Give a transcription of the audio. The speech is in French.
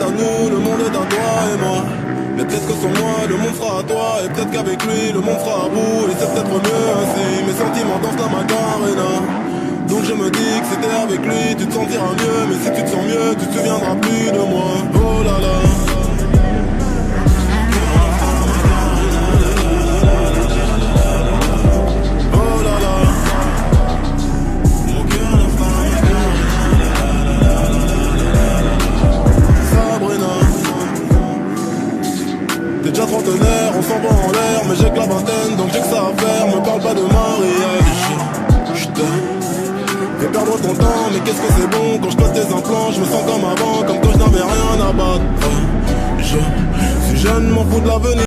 à nous, le monde est à toi et moi. Mais peut-être que sans moi, le monde sera à toi. Et peut-être qu'avec lui, le monde sera à bout. Et c'est peut-être mieux ainsi. Mes sentiments dansent la Macarena. Donc je me dis que c'était avec lui, tu te sentiras mieux. Mais si tu te sens mieux, tu te souviendras plus de moi. Oh là là. T'es déjà trentenaire, on s'en va en l'air. Mais j'ai que la vingtaine, donc j'ai que ça à faire. Me parle pas de mariage, je t'aime. Fais perdre ton temps, mais qu'est-ce que c'est bon. Quand je passe des implants, je me sens comme avant. Comme quand je n'avais rien à battre. Je suis jeune, m'en fous de l'avenir.